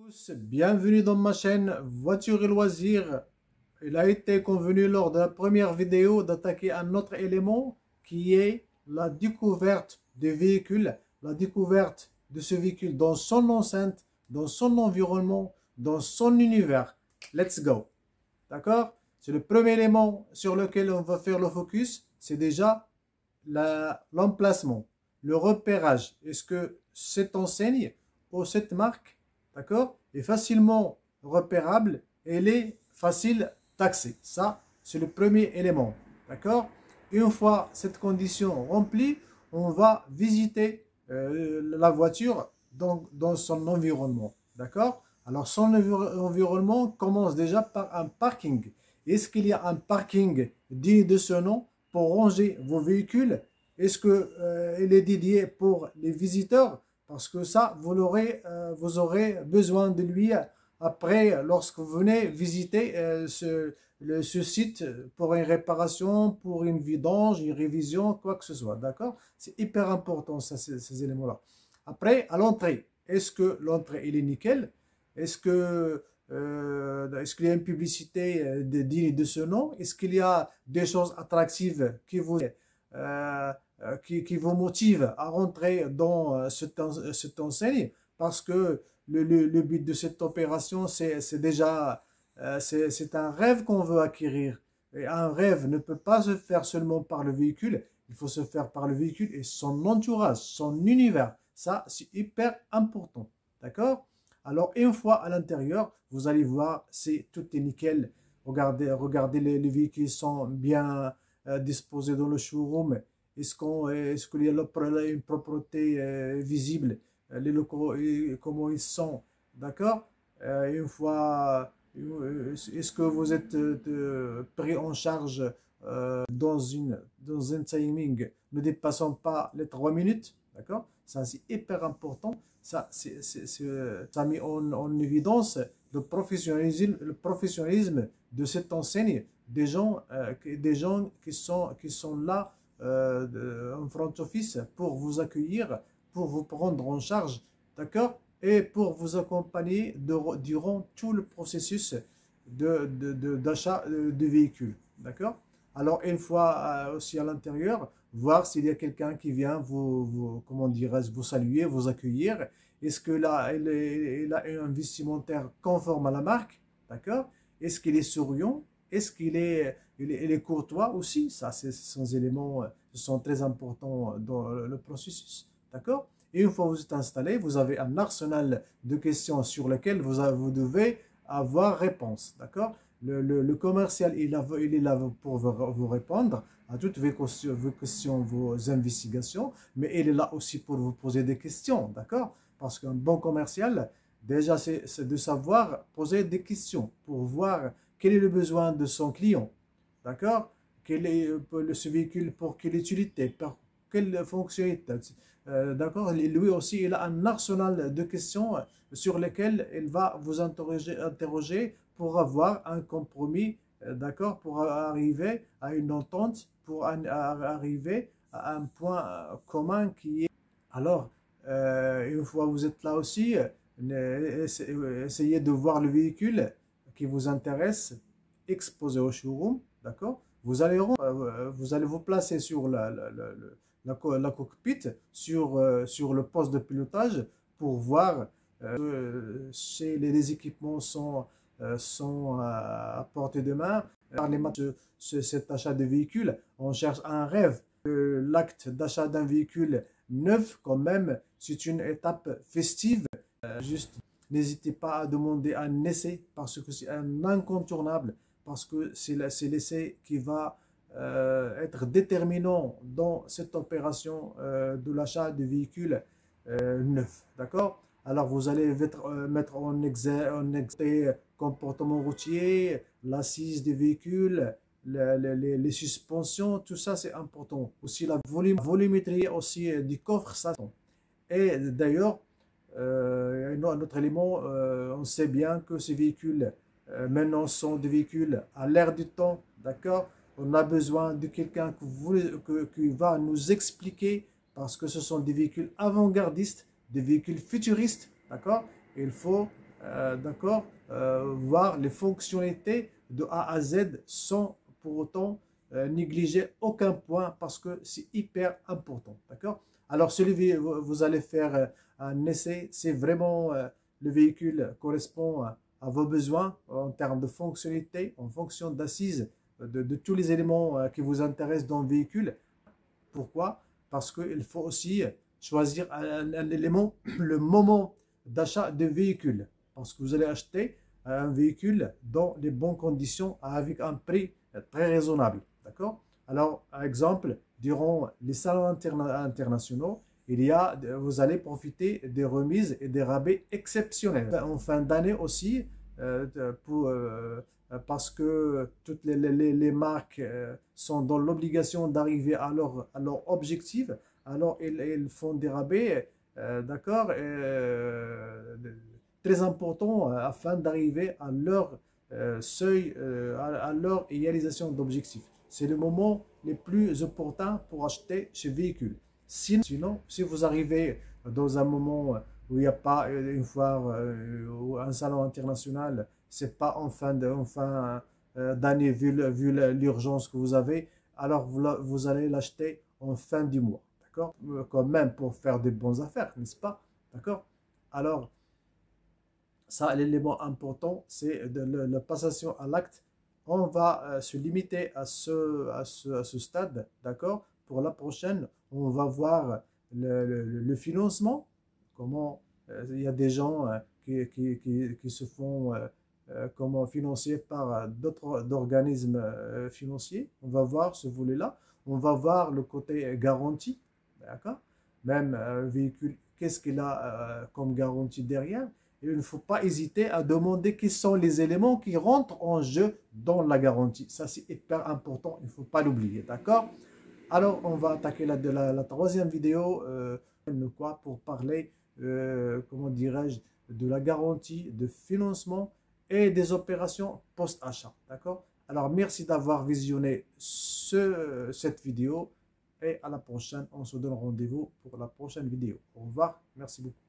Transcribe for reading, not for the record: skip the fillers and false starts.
Tous, bienvenue dans ma chaîne Voiture et Loisirs. Il a été convenu lors de la première vidéo d'attaquer un autre élément qui est la découverte du véhicule, la découverte de ce véhicule dans son enceinte, dans son environnement, dans son univers. Let's go. D'accord? C'est le premier élément sur lequel on va faire le focus, c'est déjà l'emplacement, le repérage. Est-ce que cette enseigne ou cette marque, d'accord, est facilement repérable, elle est facile d'accès. Ça, c'est le premier élément. D'accord? Une fois cette condition remplie, on va visiter la voiture dans son environnement. D'accord? Alors, son environnement commence déjà par un parking. Est-ce qu'il y a un parking digne de ce nom pour ranger vos véhicules? Est-ce qu'il est dédié pour les visiteurs? Parce que ça, vous aurez besoin de lui après, lorsque vous venez visiter ce site pour une réparation, pour une vidange, une révision, quoi que ce soit. D'accord? C'est hyper important, ça, ces éléments-là. Après, à l'entrée, est-ce que l'entrée, elle est nickel? Est-ce qu'il y a une publicité digne de ce nom? Est-ce qu'il y a des choses attractives qui vous motive à rentrer dans cette enseigne? Parce que le but de cette opération, c'est déjà c'est un rêve qu'on veut acquérir. Et un rêve ne peut pas se faire seulement par le véhicule, il faut se faire par le véhicule et son entourage, son univers. Ça, c'est hyper important. D'accord? Alors, une fois à l'intérieur, vous allez voir si tout est nickel. Regardez les véhicules sont bien disposés dans le showroom. Est-ce qu'il y a une propreté visible? Les locaux, comment ils sont? D'accord? Une fois, est-ce que vous êtes pris en charge dans un timing ne dépassant pas les 3 minutes? D'accord? Ça, c'est hyper important. Ça met en évidence le professionnalisme de cette enseigne, des gens qui sont là en front office pour vous accueillir, pour vous prendre en charge, d'accord, et pour vous accompagner durant tout le processus d'achat de véhicules, d'accord. Alors, une fois aussi à l'intérieur, voir s'il y a quelqu'un qui vient comment dirais-je, vous saluer, vous accueillir. Est-ce que là, il a un vestimentaire conforme à la marque, d'accord? Est-ce qu'il est souriant? Est-ce qu'il est courtois aussi? Ça, ce sont des éléments qui sont très importants dans le processus, d'accord? Et une fois que vous êtes installé, vous avez un arsenal de questions sur lesquelles vous devez avoir réponse, d'accord? Le commercial, il est là pour vous répondre à toutes vos questions, vos investigations, mais il est là aussi pour vous poser des questions, d'accord? Parce qu'un bon commercial, déjà, c'est de savoir poser des questions pour voir quel est le besoin de son client, d'accord? Quel est ce véhicule, pour quelle utilité, pour quelle fonctionnalité, d'accord? Lui aussi, il a un arsenal de questions sur lesquelles il va vous interroger pour avoir un compromis, d'accord? Pour arriver à une entente, pour arriver à un point commun qui est... Alors, une fois que vous êtes là aussi, essayez de voir le véhicule qui vous intéresse, exposé au showroom, d'accord? Vous allez vous placer sur la cockpit, sur le poste de pilotage pour voir si les équipements sont à portée de main. Parlez-moi de cet achat de véhicule. On cherche un rêve. L'acte d'achat d'un véhicule neuf, quand même, c'est une étape festive. Juste, n'hésitez pas à demander un essai parce que c'est un incontournable, parce que c'est l'essai qui va être déterminant dans cette opération de l'achat de véhicules neufs. D'accord? Alors, vous allez mettre en exergue comportement routier, l'assise des véhicules, les suspensions, tout ça c'est important. Aussi la volumétrie aussi du coffre, ça. Et d'ailleurs, un autre élément, on sait bien que ces véhicules maintenant sont des véhicules à l'ère du temps, d'accord? On a besoin de quelqu'un qui va nous expliquer, parce que ce sont des véhicules avant-gardistes, des véhicules futuristes, d'accord? Il faut d'accord, voir les fonctionnalités de A à Z sans pour autant négliger aucun point parce que c'est hyper important, d'accord? Alors, vous allez faire un essai, c'est vraiment le véhicule correspond à vos besoins en termes de fonctionnalité, en fonction d'assises, de tous les éléments qui vous intéressent dans le véhicule. Pourquoi? Parce qu'il faut aussi choisir un élément, le moment d'achat de véhicule. Parce que vous allez acheter un véhicule dans les bonnes conditions avec un prix très raisonnable. D'accord? Alors, par exemple, durant les salons internationaux, vous allez profiter des remises et des rabais exceptionnels. En fin d'année aussi, parce que toutes les marques sont dans l'obligation d'arriver à leur objectif, alors ils font des rabais, d'accord, très importants afin d'arriver à leur seuil, à leur réalisation d'objectifs. C'est le moment le plus opportun pour acheter ce véhicule. Sinon, si vous arrivez dans un moment où il n'y a pas une foire ou un salon international, c'est pas en fin d'année vu l'urgence que vous avez, alors vous allez l'acheter en fin du mois, d'accord? Quand même pour faire des bonnes affaires, n'est-ce pas? D'accord? Alors, ça, l'élément important, c'est la passation à l'acte. On va se limiter à ce stade, d'accord? Pour la prochaine, on va voir le financement, comment il y a des gens qui se font comment financer par d'autres organismes financiers. On va voir ce volet-là. On va voir le côté garantie, d'accord? Même un véhicule, qu'est-ce qu'il a comme garantie derrière? Et il ne faut pas hésiter à demander quels sont les éléments qui rentrent en jeu dans la garantie. Ça, c'est hyper important, il ne faut pas l'oublier, d'accord? Alors, on va attaquer la troisième vidéo pour parler, comment dirais-je, de la garantie de financement et des opérations post-achat, d'accord? Alors, merci d'avoir visionné cette vidéo et à la prochaine. On se donne rendez-vous pour la prochaine vidéo. Au revoir, merci beaucoup.